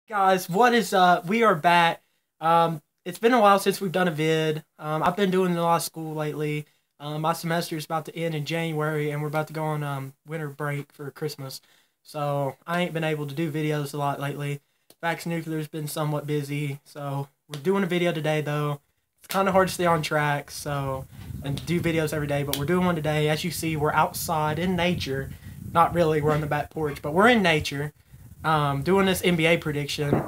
Guys, what is up? We are back. It's been a while since we've done a vid. I've been doing a lot of school lately. My semester is about to end in January, and we're about to go on winter break for Christmas. So I ain't been able to do videos a lot lately. Vax Nuclear's been somewhat busy, so we're doing a video today though. It's kind of hard to stay on track, and do videos every day, but we're doing one today. As you see, we're outside in nature. Not really, we're on the back porch, but we're in nature. Doing this NBA prediction,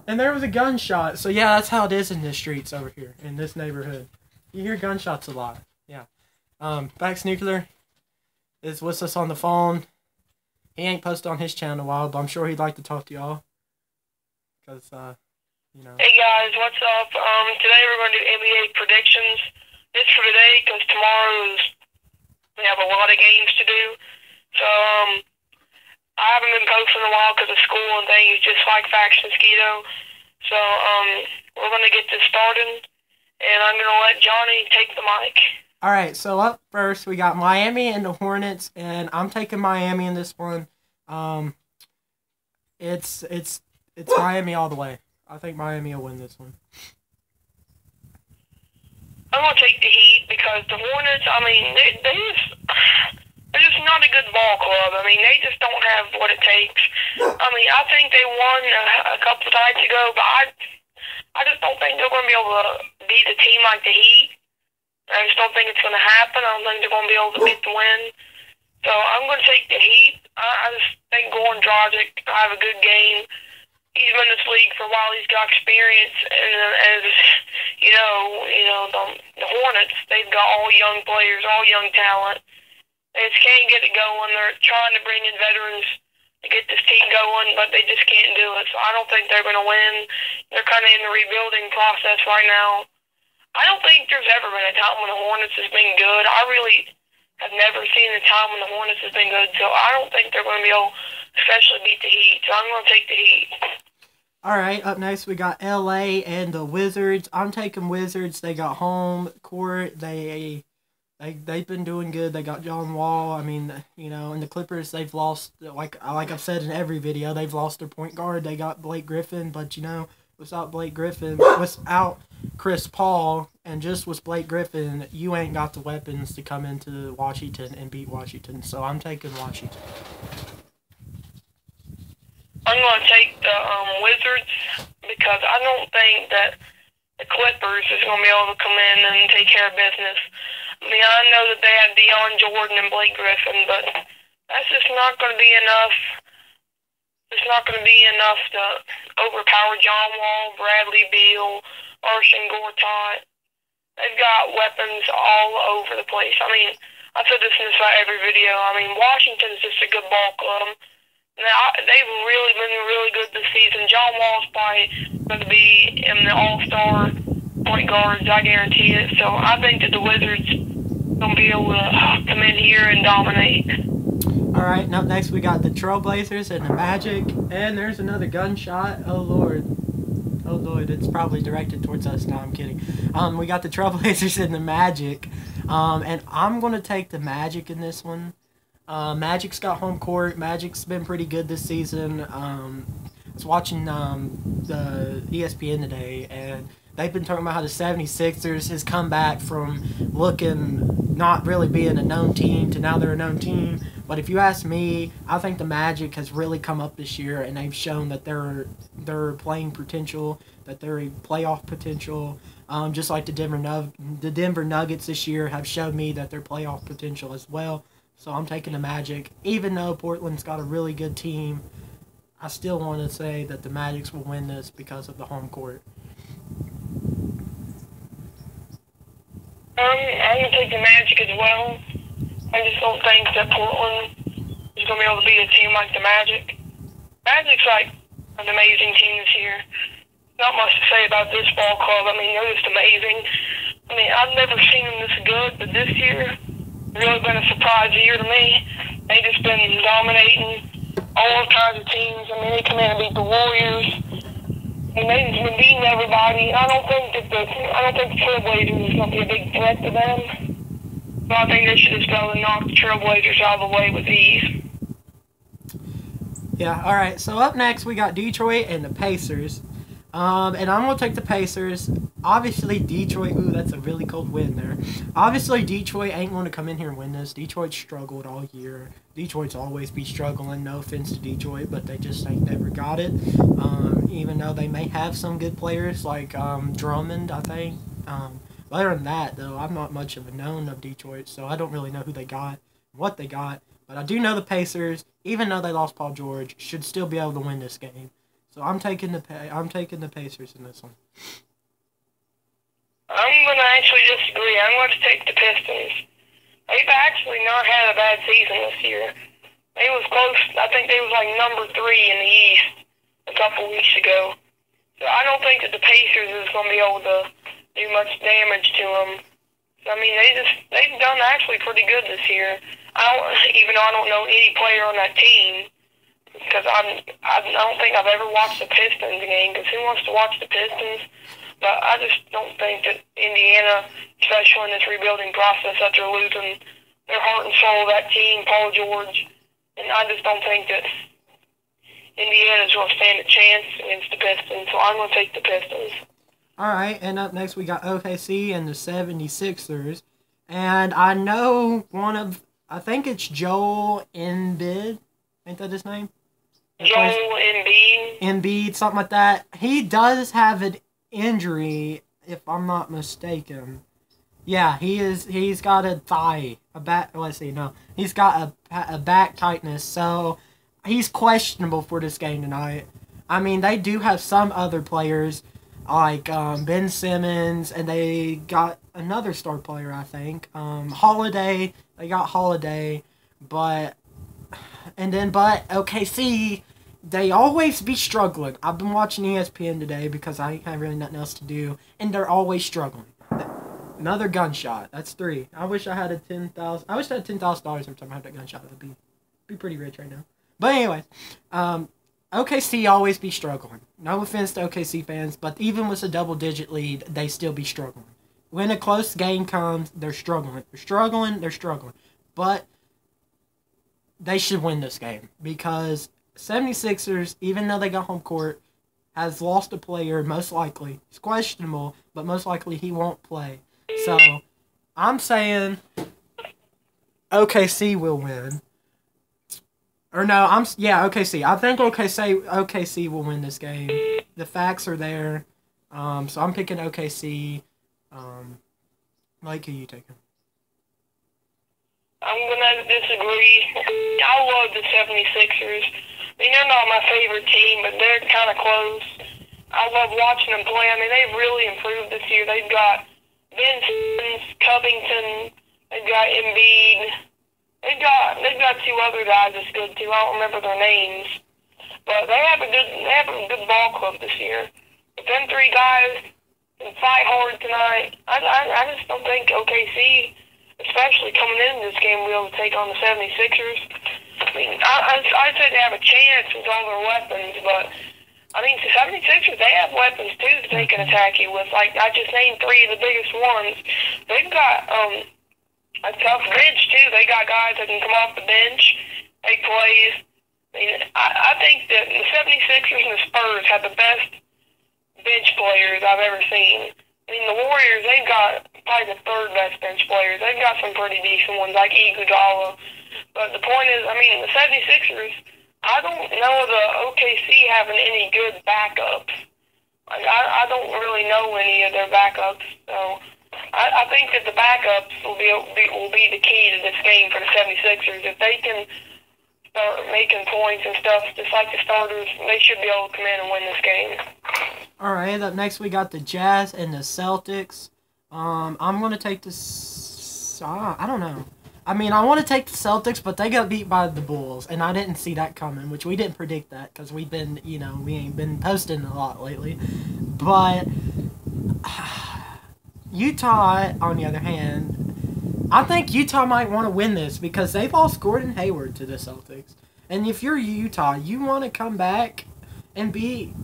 and there was a gunshot. So yeah, that's how it is in the streets over here in this neighborhood. You hear gunshots a lot. Yeah. Vax Nuclear is with us on the phone. He ain't posted on his channel in a while, but I'm sure he'd like to talk to y'all. Cause Hey guys, what's up? Today we're going to do NBA predictions. This for today because tomorrow we have a lot of games to do. So I haven't been posting in a while because of school and things, just like Vax Mosquito. So we're going to get this started, and I'm going to let Johnny take the mic. All right, so up first we got Miami and the Hornets, and I'm taking Miami in this one. It's Miami all the way. I think Miami will win this one. I'm going to take the Heat because the Hornets, I mean, they're just not a good ball club. I mean, they just don't have what it takes. I mean, I think they won a couple of nights ago, but I just don't think they're going to be able to beat a team like the Heat. I just don't think it's going to happen. I don't think they're going to be able to beat the win. So I'm going to take the Heat. I just think Goran Dragic will have a good game. He's been in this league for a while. He's got experience, and as the Hornets, they've got all young players, all young talent. They just can't get it going. They're trying to bring in veterans to get this team going, but they just can't do it. So I don't think they're going to win. They're kind of in the rebuilding process right now. I don't think there's ever been a time when the Hornets has been good. I really have never seen a time when the Hornets has been good. So I don't think they're going to be able to especially beat the Heat. So I'm going to take the Heat. All right, up next we got LA and the Wizards. I'm taking Wizards. They got home court. They've been doing good. They got John Wall. I mean, and the Clippers, they've lost, like I've said in every video, they've lost their point guard. They got Blake Griffin, but without Blake Griffin, without Chris Paul, and just with Blake Griffin, you ain't got the weapons to come into Washington and beat Washington. So I'm taking Washington. I'm going to take the Wizards because I don't think that the Clippers is going to be able to come in and take care of business. I mean, I know that they have Deion Jordan and Blake Griffin, but that's just not going to be enough. It's not going to be enough to overpower John Wall, Bradley Beal, Arshon Gortat. They've got weapons all over the place. I mean, I said this in every video. I mean, Washington's just a good ball club. Now, they've really been really good this season. John Wall's probably going to be in the all-star point guards, I guarantee it. So I think that the Wizards going to be able to come in here and dominate. All right, and up next we got the Trailblazers and the Magic. And there's another gunshot. Oh, Lord. Oh, Lord, it's probably directed towards us. No, I'm kidding. We got the Trailblazers and the Magic. And I'm going to take the Magic in this one. Magic's got home court. Magic's been pretty good this season. I was watching the ESPN today, and they've been talking about how the 76ers has come back from looking not really being a known team to now they're a known team. But if you ask me, I think the Magic has really come up this year, and they've shown that they're playing potential, that they're a playoff potential. Just like the Denver Nuggets this year have showed me that they're playoff potential as well. So I'm taking the Magic. Even though Portland's got a really good team, I still want to say that the Magic will win this because of the home court. I'm going to take the Magic as well. I just don't think that Portland is going to be able to beat a team like the Magic. Magic's like an amazing team this year. Not much to say about this ball club. I mean, they're just amazing. I mean, I've never seen them this good, but this year really been a surprise year to me. They just been dominating all kinds of teams. I mean, they come in and beat the Warriors, and they just been beating everybody. I don't think the Trailblazers is going to be a big threat to them. So I think they should just go and knock the Trailblazers out of the way with ease. Yeah, all right. So up next, we got Detroit and the Pacers. And I'm going to take the Pacers. Obviously, Detroit, ooh, that's a really cold win there. Obviously, Detroit ain't going to come in here and win this. Detroit struggled all year. Detroit's always be struggling. No offense to Detroit, but they just ain't never got it. Even though they may have some good players like Drummond, I think. Other than that, though, I'm not much of a known of Detroit, so I don't really know who they got, what they got. But I do know the Pacers, even though they lost Paul George, should still be able to win this game. So I'm taking the Pacers in this one. I'm going to actually disagree. I'm going to take the Pistons. They've actually not had a bad season this year. They was close. I think they was like number 3 in the East a couple weeks ago. So I don't think that the Pacers is going to be able to do much damage to them. So, I mean, they've done actually pretty good this year. Even though I don't know any player on that team, because I don't think I've ever watched a Pistons game, because who wants to watch the Pistons? But I just don't think that Indiana, especially in this rebuilding process that they're losing their heart and soul, that team, Paul George, and I just don't think that Indiana's going to stand a chance against the Pistons, so I'm going to take the Pistons. All right, and up next we got OKC and the 76ers. And I know I think it's Joel Embiid. Ain't that his name? Joel Embiid. Embiid, something like that. He does have an injury, if I'm not mistaken. Yeah, he's got a thigh, a back. Let's see, no, he's got a back tightness, so he's questionable for this game tonight. I mean, they do have some other players like Ben Simmons, and they got another star player, I think, Holiday. They got Holiday, but OKC, they always be struggling. I've been watching ESPN today because I ain't have really nothing else to do, and they're always struggling. Another gunshot. That's 3. I wish I had $10,000 every time I had that gunshot. I'd be pretty rich right now. But anyway, OKC always be struggling. No offense to OKC fans, but even with a double-digit lead, they still be struggling. When a close game comes, they're struggling. They're struggling. But they should win this game because 76ers, even though they got home court, has lost a player, most likely. It's questionable, but most likely he won't play. So, I'm saying OKC will win. Or no, OKC. I think OKC will win this game. The facts are there. So I'm picking OKC. Mike, who you taking? I'm going to disagree. I love the 76ers. I mean, they're not my favorite team, but they're kind of close. I love watching them play. I mean, they've really improved this year. They've got Ben Simmons, Covington, they've got Embiid. They've got 2 other guys that's good too. I don't remember their names, but they have a good ball club this year. If them 3 guys can fight hard tonight, I just don't think OKC, especially coming into this game, will be able to take on the 76ers. I mean, I'd say they have a chance with all their weapons, but I mean, the 76ers, they have weapons too that they can attack you with. Like, I just named 3 of the biggest ones. They've got a tough bench too. They got guys that can come off the bench, make plays. I mean, I think that the 76ers and the Spurs have the best bench players I've ever seen. I mean, the Warriors, they've got probably the 3rd best bench players. They've got some pretty decent ones like Iguodala. But the point is, I mean, the 76ers, I don't know the OKC having any good backups. Like, I don't really know any of their backups. So I think that the backups will be the key to this game for the 76ers. If they can start making points and stuff, just like the starters, they should be able to come in and win this game. All right, up next we got the Jazz and the Celtics. I'm going to take the... I don't know. I mean, I want to take the Celtics, but they got beat by the Bulls, and I didn't see that coming, which we didn't predict that because we ain't been posting a lot lately. But Utah, on the other hand, I think Utah might want to win this because they've lost Gordon Hayward to the Celtics. And if you're Utah, you want to come back and beat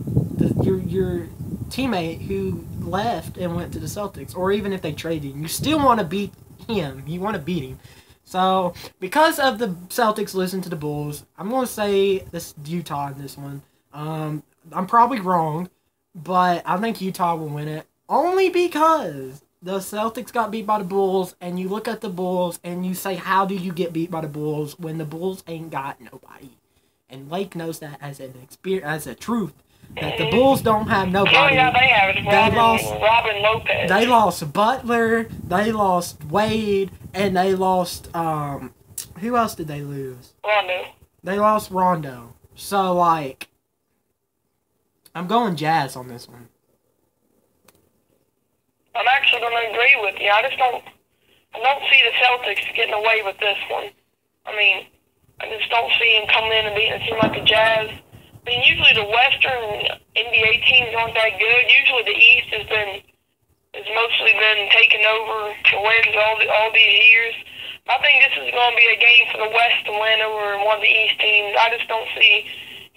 your teammate who left and went to the Celtics. Or even if they traded him, you still want to beat him. You want to beat him. So, because of the Celtics losing to the Bulls, I'm going to say this Utah in this one. I'm probably wrong, but I think Utah will win it. Only because the Celtics got beat by the Bulls, and you look at the Bulls and you say, how do you get beat by the Bulls when the Bulls ain't got nobody? And Lake knows that as an experience, as a truth, that the Bulls don't have nobody. Oh, yeah, they have it. Robin Lopez. They lost Butler, they lost Wade, and they lost, who else did they lose? Rondo. They lost Rondo. So, like, I'm going Jazz on this one. I'm actually going to agree with you. I don't see the Celtics getting away with this one. I mean, I just don't see them coming in and beating a team like the Jazz. I mean, usually the Western NBA teams aren't that good. Usually the East has mostly been taken over for wins all these years. I think this is going to be a game for the West to win over one of the East teams. I just don't see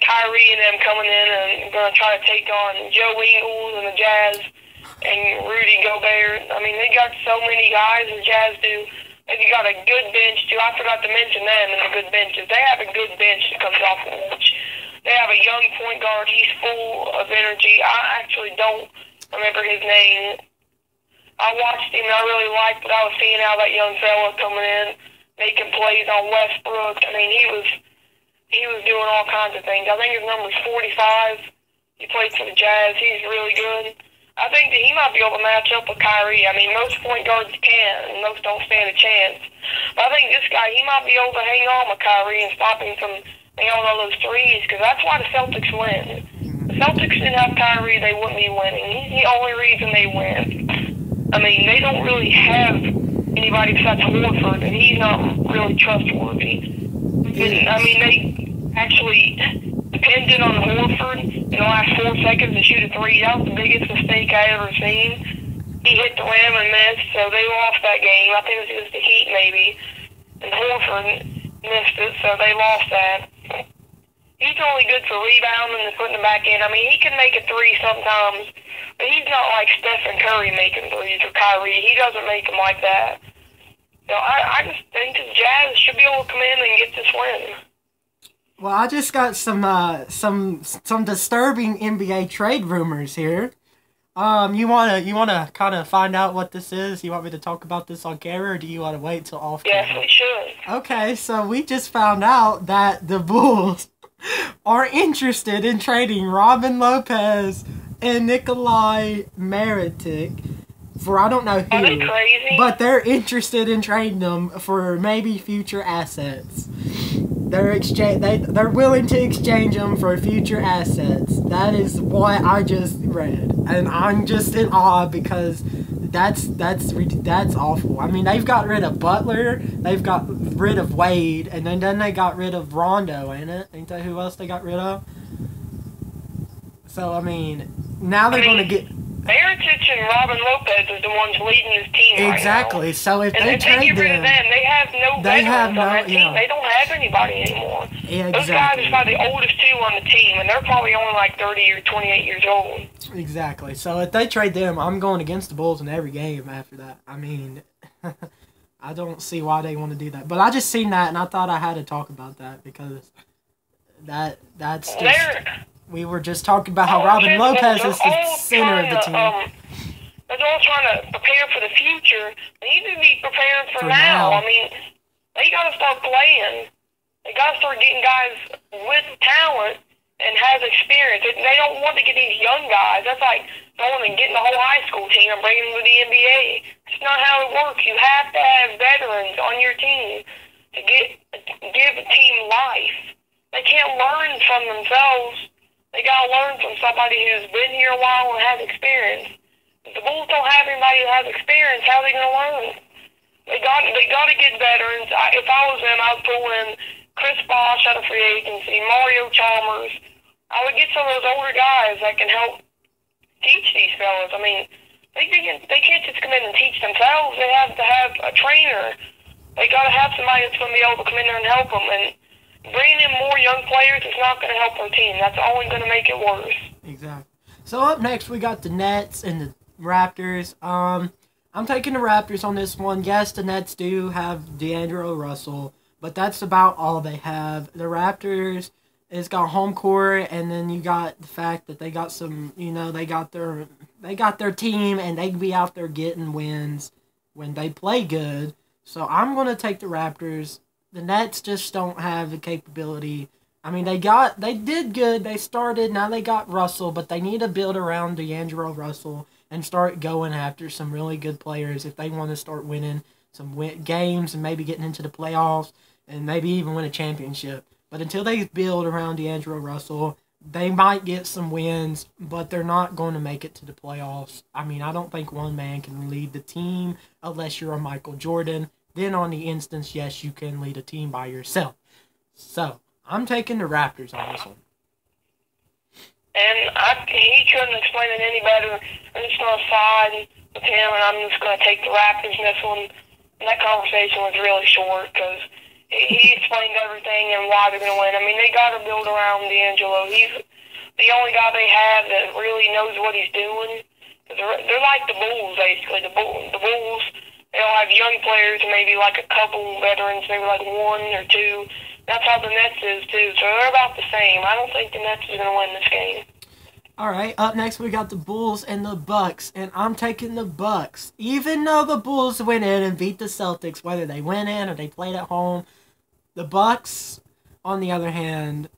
Kyrie and them coming in and going to try to take on Joe Ingles and the Jazz and Rudy Gobert. I mean, they got so many guys, the Jazz do. They got a good bench, too. I forgot to mention them and the good benches. They have a good bench that comes off the bench. They have a young point guard. He's full of energy. I actually don't remember his name. I watched him, and I really liked what I was seeing out of that young fella coming in, making plays on Westbrook. I mean, he was doing all kinds of things. I think his number's 45. He played for the Jazz. He's really good. I think that he might be able to match up with Kyrie. I mean, most point guards can, and most don't stand a chance. But I think this guy, he might be able to hang on with Kyrie and stop him from nailing all those threes, because that's why the Celtics win. The Celtics didn't have Kyrie, they wouldn't be winning. He's the only reason they win. I mean, they don't really have anybody besides Horford, and he's not really trustworthy. I mean, they actually depended on Horford in the last 4 seconds to shoot a three. That was the biggest mistake I ever seen. He hit the rim and missed, so they lost that game. I think it was against the Heat, maybe. And Horford missed it, so they lost that. He's only good for rebounding and putting it back in. I mean, he can make a three sometimes, but he's not like Stephen Curry making threes or Kyrie. He doesn't make them like that. So I just think the Jazz should be able to come in and get this win. Well, I just got some disturbing NBA trade rumors here. You wanna kind of find out what this is? You want me to talk about this on camera, or do you want to wait till off camera? Yes, we should. Okay, so we just found out that the Bulls are interested in trading Robin Lopez and Nikolai Mirotic for I don't know who. Are they crazy? But they're interested in trading them for maybe future assets. They're willing to exchange them for future assets. That is what I just read, and I'm just in awe because that's awful. I mean, they've got rid of Butler, they've got rid of Wade, and then they got rid of Rondo, ain't it? Ain't that who else they got rid of? So I mean, now they're going to get. Mirotic and Robin Lopez are the ones leading this team exactly. Right now. So if they get trade rid of them, they have no veterans on their team. They don't have anybody anymore. Yeah, exactly. Those guys are probably the oldest two on the team, and they're probably only like 30 or 28 years old. Exactly. So if they trade them, I'm going against the Bulls in every game after that. I mean, I don't see why they want to do that. But I just seen that, and I thought I had to talk about that because that's just... We were just talking about how Robin Lopez is the center of the team. They're all trying to prepare for the future. They need to be preparing for now. I mean, they got to start playing. They got to start getting guys with talent and has experience. They don't want to get these young guys. That's like going and getting the whole high school team and bringing them to the NBA. It's not how it works. You have to have veterans on your team to give a team life. They can't learn from themselves. They got to learn from somebody who's been here a while and has experience. If the Bulls don't have anybody that has experience, how are they going to learn? They got to get veterans. If I was them, I would pull in Chris Bosh out of free agency, Mario Chalmers. I would get some of those older guys that can help teach these fellas. I mean, they can't just come in and teach themselves. They have to have a trainer. They got to have somebody that's going to be able to come in there and help them. And bringing in more young players is not going to help our team. That's only going to make it worse. Exactly. So up next, we got the Nets and the Raptors. I'm taking the Raptors on this one. Yes, the Nets do have D'Angelo Russell, but that's about all they have. The Raptors has got home court, and then you got the fact that they got some. They got their team, and they can be out there getting wins when they play good. So I'm gonna take the Raptors. The Nets just don't have the capability. I mean, they did good. They started. Now they got Russell, but they need to build around D'Angelo Russell and start going after some really good players if they want to start winning some games and maybe getting into the playoffs and maybe even win a championship. But until they build around D'Angelo Russell, they might get some wins, but they're not going to make it to the playoffs. I mean, I don't think one man can lead the team unless you're a Michael Jordan. Then on the instance, yes, you can lead a team by yourself. So, I'm taking the Raptors on this one. And he couldn't explain it any better. I'm just going to side with him, and I'm just going to take the Raptors in this one. And that conversation was really short because he explained everything and why they're going to win. I mean, they got to build around D'Angelo. He's the only guy they have that really knows what he's doing. They're like the Bulls, basically. The Bulls, they'll have young players, maybe like a couple veterans, maybe like one or two. That's how the Nets is, too. So they're about the same. I don't think the Nets is going to win this game. All right, up next we got the Bulls and the Bucks, and I'm taking the Bucks. Even though the Bulls went in and beat the Celtics, whether they went in or they played at home, the Bucks, on the other hand,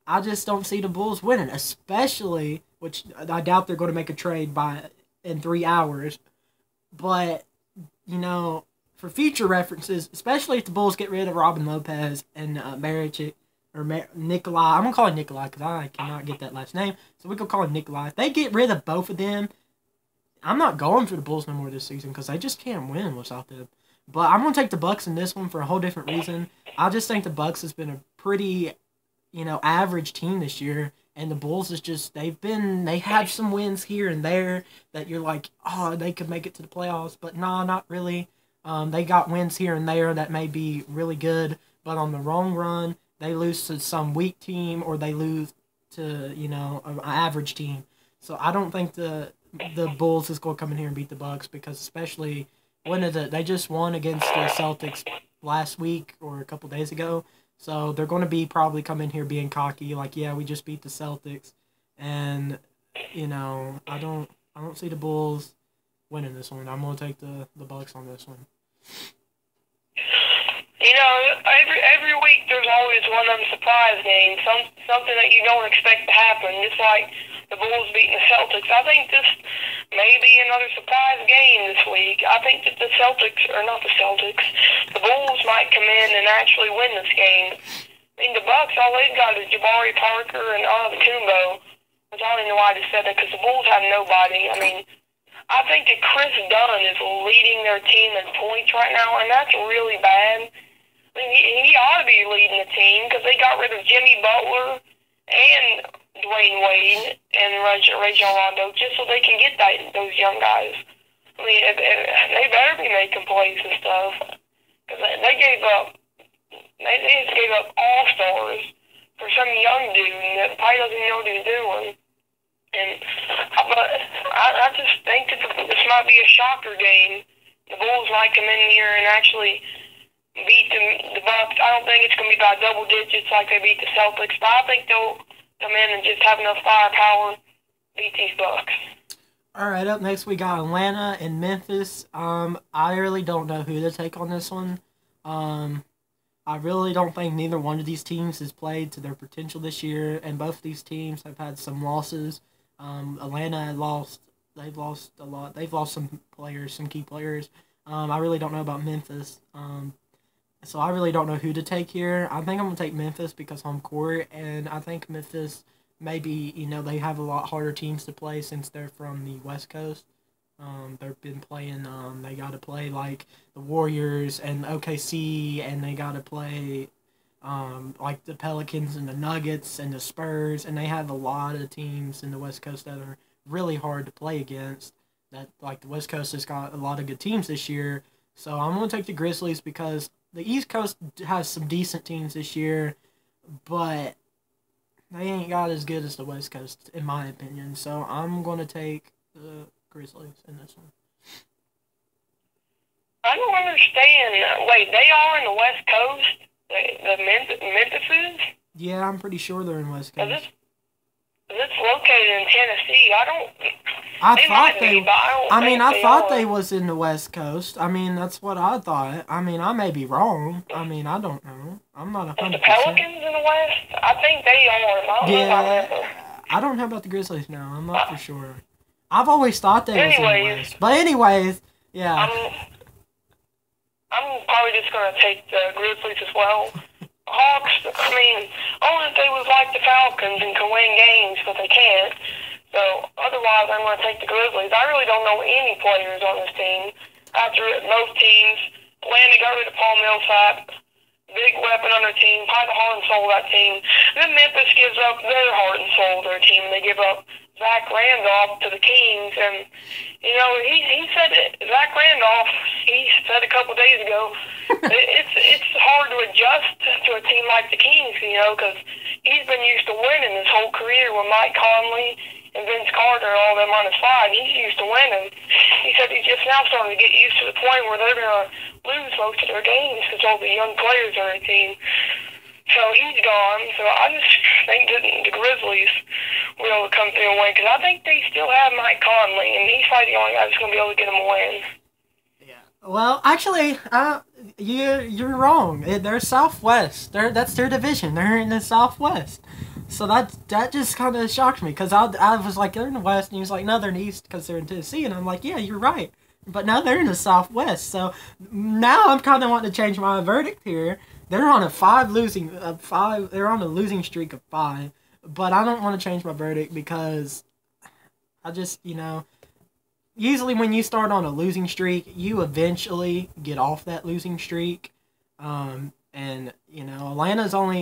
I just don't see the Bulls winning, especially, which I doubt they're going to make a trade in 3 hours, but, for future references, especially if the Bulls get rid of Robin Lopez and Maricic, or Nikolai. I'm going to call him Nikolai because I cannot get that last name. So we can call him Nikolai. If they get rid of both of them, I'm not going for the Bulls no more this season because they just can't win without them. But I'm going to take the Bucks in this one for a whole different reason. I just think the Bucks has been a pretty, average team this year. And the Bulls is just, they had some wins here and there that you're like, oh, they could make it to the playoffs. But no, not really. They got wins here and there that may be really good. But on the long run, they lose to some weak team or they lose to, an average team. So I don't think the Bulls is going to come in here and beat the Bucks because especially they just won against the Celtics last week or a couple days ago. So they're going to be probably come in here being cocky like, yeah, we just beat the Celtics. And, I don't see the Bulls winning this one. I'm going to take the Bucks on this one. Every week there's always one of them surprise games, something that you don't expect to happen, just like the Bulls beating the Celtics. I think this may be another surprise game this week. I think that the Bulls might come in and actually win this game. I mean, the Bucks, all they've got is Jabari Parker and Antetokounmpo, which I don't even know why I just said that because the Bulls have nobody. I mean, I think that Chris Dunn is leading their team in points right now, and that's really bad. I mean, he ought to be leading the team because they got rid of Jimmy Butler and Dwayne Wade and Rajon Rondo just so they can get those young guys. I mean, they better be making plays and stuff because they just gave up all-stars for some young dude that probably doesn't know what he's doing. But I just think that this might be a shocker game. The Bulls might come in here and actually beat the Bucks. I don't think it's going to be by double digits like they beat the Celtics, but I think they'll come in and just have enough firepower to beat these Bucks. All right, up next we got Atlanta and Memphis. I really don't know who to take on this one. I really don't think neither one of these teams has played to their potential this year, and both of these teams have had some losses. Atlanta they've lost a lot. They've lost some players, some key players. I really don't know about Memphis. So I really don't know who to take here. I think I'm going to take Memphis because home court, and I think Memphis maybe, they have a lot harder teams to play since they're from the West Coast. They've been playing, they got to play like the Warriors and OKC, and they got to play like the Pelicans and the Nuggets and the Spurs, and they have a lot of teams in the West Coast that are really hard to play against. That like the West Coast has got a lot of good teams this year. So I'm going to take the Grizzlies because the East Coast has some decent teams this year, but they ain't got as good as the West Coast, in my opinion. So I'm going to take the Grizzlies in this one. I don't understand. Wait, they are in the West Coast? The Memphis is? Yeah, I'm pretty sure they're in West Coast. It's located in Tennessee. I They thought might they. be, but I don't I mean, think I thought are. they was in the West Coast. I mean, that's what I thought. I mean, I may be wrong. I mean, I don't know. I'm not Is the 100%. Pelicans in the West? I think they are. I don't know if I remember. Yeah, I don't know about the Grizzlies now. I'm not for sure. I've always thought they was in the Anyways. West. But anyways, yeah. I'm probably just going to take the Grizzlies as well. Hawks, I mean, only if they was like the Falcons and can win games, but they can't. So, otherwise, I'm going to take the Grizzlies. I really don't know any players on this team. After most teams, Atlanta got rid of Paul Millsap, big weapon on their team, probably the heart and soul of that team. Then Memphis gives up their heart and soul of their team, and they give up Zach Randolph to the Kings. And, you know, he said it. Zach Randolph, he said a couple days ago, it's hard to adjust to a team like the Kings, you know, because he's been used to winning his whole career with Mike Conley and Vince Carter, all them on his side. He's used to winning. He said he's just now starting to get used to the point where they're going to lose most of their games because all the young players are on the team. So he's gone. So I just think that the Grizzlies will be able to come through and win because I think they still have Mike Conley, and he's probably the only guy that's going to be able to get them a win. Well, actually, you're wrong. They're Southwest. That's their division. They're in the Southwest. So that just kind of shocked me because I was like, they're in the West, and he was like, no, they're in the East because they're in Tennessee, and I'm like, yeah, you're right. But now they're in the Southwest. So now I'm kind of wanting to change my verdict here. They're on They're on a losing streak of 5, but I don't want to change my verdict because I just, you know. Usually when you start on a losing streak, you eventually get off that losing streak. And, you know,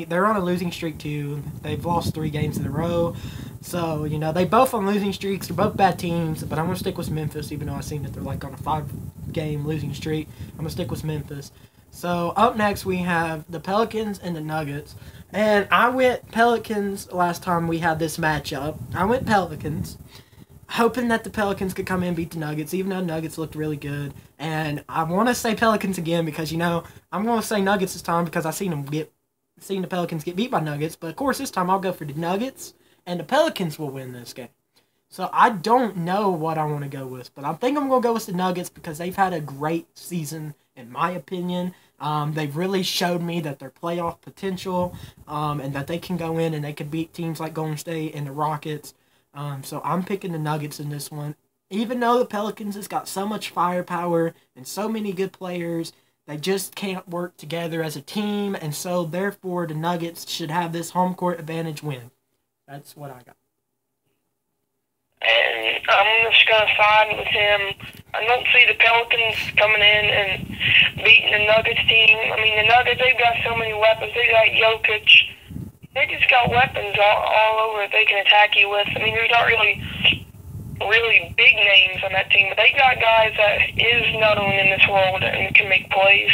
they're on a losing streak too. They've lost 3 games in a row. So, you know, they both on losing streaks. They're both bad teams, but I'm going to stick with Memphis, even though I've seen that they're like on a 5-game losing streak. I'm going to stick with Memphis. So, up next we have the Pelicans and the Nuggets. And I went Pelicans last time we had this matchup. I went Pelicans, hoping that the Pelicans could come in and beat the Nuggets, even though Nuggets looked really good. And I want to say Pelicans again because, you know, I'm going to say Nuggets this time because I've seen the Pelicans get beat by Nuggets. But, of course, this time I'll go for the Nuggets, and the Pelicans will win this game. So I don't know what I want to go with, but I think I'm going to go with the Nuggets because they've had a great season, in my opinion. They've really showed me that their playoff potential, and that they can go in and they can beat teams like Golden State and the Rockets. So I'm picking the Nuggets in this one. Even though the Pelicans has got so much firepower and so many good players, they just can't work together as a team, and so therefore the Nuggets should have this home court advantage win. That's what I got. And I'm just going to side with him. I don't see the Pelicans coming in and beating the Nuggets team. I mean, the Nuggets, they've got so many weapons. They got Jokic. They just got weapons all over that they can attack you with. I mean, there's not really big names on that team, but they got guys that is known in this world and can make plays.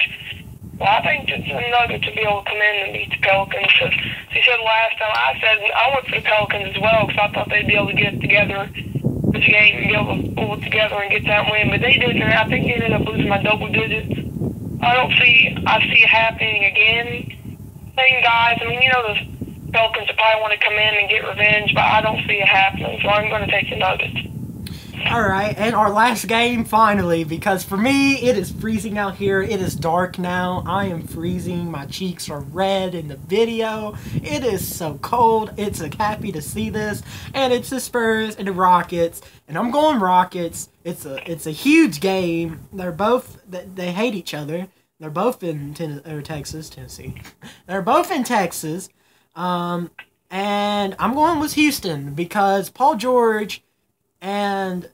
Well, I think that the Nuggets will be able to come in and beat the Pelicans. Because he said last time, I went for the Pelicans as well because I thought they'd be able to get it together this game and be able to pull it together and get that win. But they didn't, and I think they ended up losing by double digits. I see it happening again. Same guys. I mean, you know, the Pelicans will probably want to come in and get revenge, but I don't see it happening, so I'm going to take the Nuggets. Alright, and our last game finally, because for me, it is freezing out here. It is dark now. I am freezing. My cheeks are red in the video. It is so cold. It's happy to see this. And it's the Spurs and the Rockets. And I'm going Rockets. It's a huge game. They hate each other. They're both in Tennessee. They're both in Texas. And I'm going with Houston because Paul George and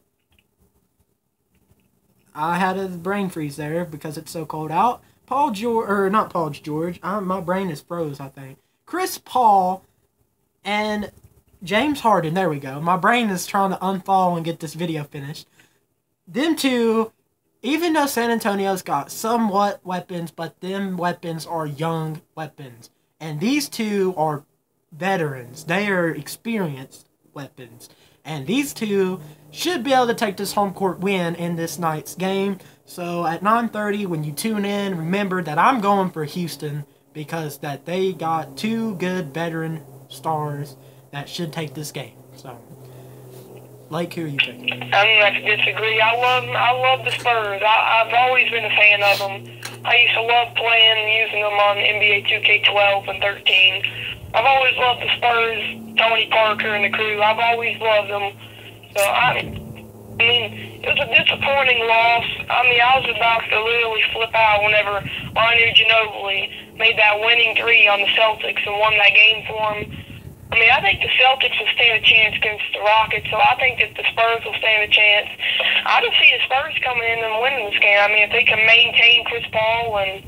I had a brain freeze there because it's so cold out. My brain is froze, I think. Chris Paul and James Harden, there we go. My brain is trying to unthaw and get this video finished. Them two, even though San Antonio's got somewhat weapons, but them weapons are young weapons. And these two are veterans. They are experienced weapons. And these two should be able to take this home court win in this night's game. So at 9:30, when you tune in, remember that I'm going for Houston because that they got 2 good veteran stars that should take this game. So, Blake, who are you picking? I'm gonna have to disagree. I love the Spurs. I've always been a fan of them. I used to love playing using them on NBA 2K12 and 13. I've always loved the Spurs, Tony Parker and the crew. I've always loved them. So I mean, it was a disappointing loss. I mean, I was about to literally flip out whenever Manu Ginobili made that winning 3 on the Celtics and won that game for them. I mean, I think the Celtics will stand a chance against the Rockets, so I think that the Spurs will stand a chance. I just see the Spurs coming in and winning this game. I mean, if they can maintain Chris Paul and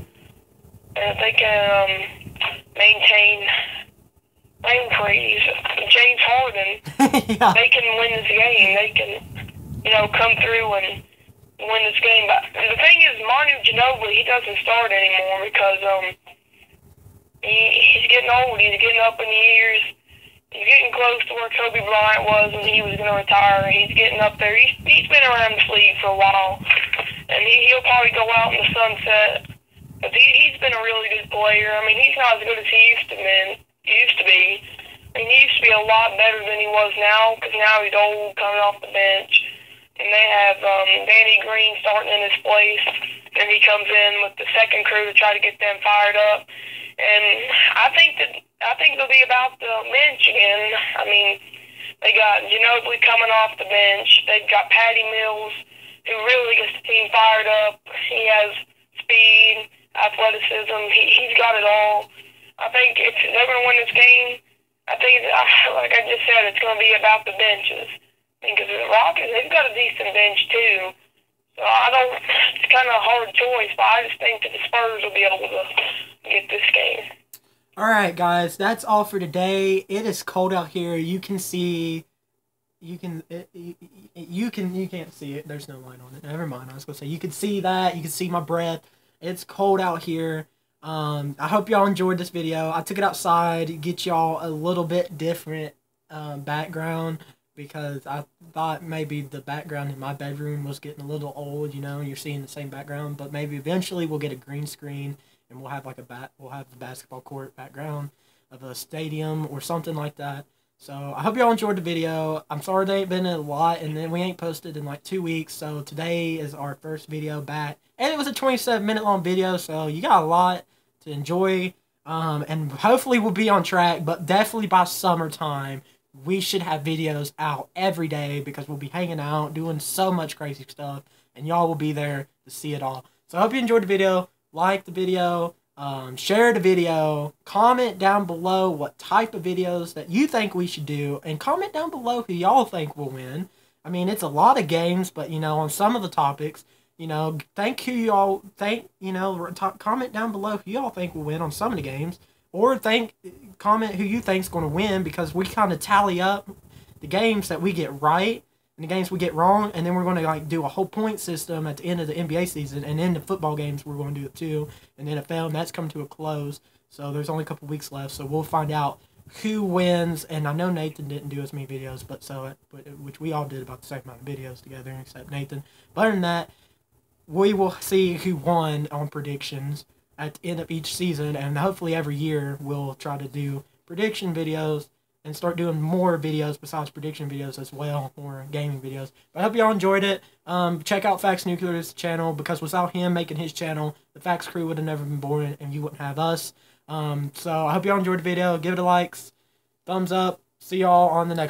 if they can maintain James Harden, Yeah. they can win this game. They can, come through and win this game. But the thing is, Manu Ginobili, he doesn't start anymore because he's getting old. He's getting up in the years. He's getting close to where Kobe Bryant was when he was going to retire. He's getting up there. He's been around this league for a while, and he'll probably go out in the sunset. But he's been a really good player. I mean, he's not as good as he used to be. I mean, he used to be a lot better than he was now because now he's old, coming off the bench. And they have Danny Green starting in his place, and he comes in with the second crew to try to get them fired up. And I think they'll be about the bench again. I mean, they got Ginobili coming off the bench. They've got Patty Mills, who really gets the team fired up. He has speed, athleticism. He's got it all. I think if they're going to win this game, I think, like I just said, it's going to be about the benches. Because the Rockets, they've got a decent bench too. So it's kind of a hard choice, but I just think that the Spurs will be able to get this game. All right, guys, that's all for today. It is cold out here. You can see, you can't see it. There's no light on it. Never mind. I was gonna say you can see that. You can see my breath. It's cold out here. I hope y'all enjoyed this video. I took it outside to get y'all a little bit different background because I thought maybe the background in my bedroom was getting a little old. You're seeing the same background, but maybe eventually we'll get a green screen. And we'll have we'll have the basketball court background of a stadium or something like that. So I hope y'all enjoyed the video. I'm sorry they ain't been a lot, and then we ain't posted in like 2 weeks. So today is our first video back, and it was a 27-minute long video. So you got a lot to enjoy, and hopefully we'll be on track. But definitely by summertime, we should have videos out every day because we'll be hanging out, doing so much crazy stuff, and y'all will be there to see it all. So I hope you enjoyed the video. Like the video, share the video, comment down below what type of videos that you think we should do, and comment down below who y'all think will win. I mean, it's a lot of games, but, on some of the topics, comment down below who y'all think will win on some of the games, or comment who you think's going to win, because we kind of tally up the games that we get right and the games we get wrong, and then we're going to do a whole point system at the end of the NBA season, and in the football games we're going to do it too, and NFL, and that's coming to a close, so there's only a couple weeks left, so we'll find out who wins. And I know Nathan didn't do as many videos, which we all did about the same amount of videos together, except Nathan. But other than that, we will see who won on predictions at the end of each season, and hopefully every year we'll try to do prediction videos and start doing more videos besides prediction videos as well, more gaming videos. But I hope y'all enjoyed it. Check out Facts Nuclear's channel, because without him making his channel, the Facts crew would have never been born, and you wouldn't have us. So I hope y'all enjoyed the video. Give it a likes, thumbs up. See y'all on the next one.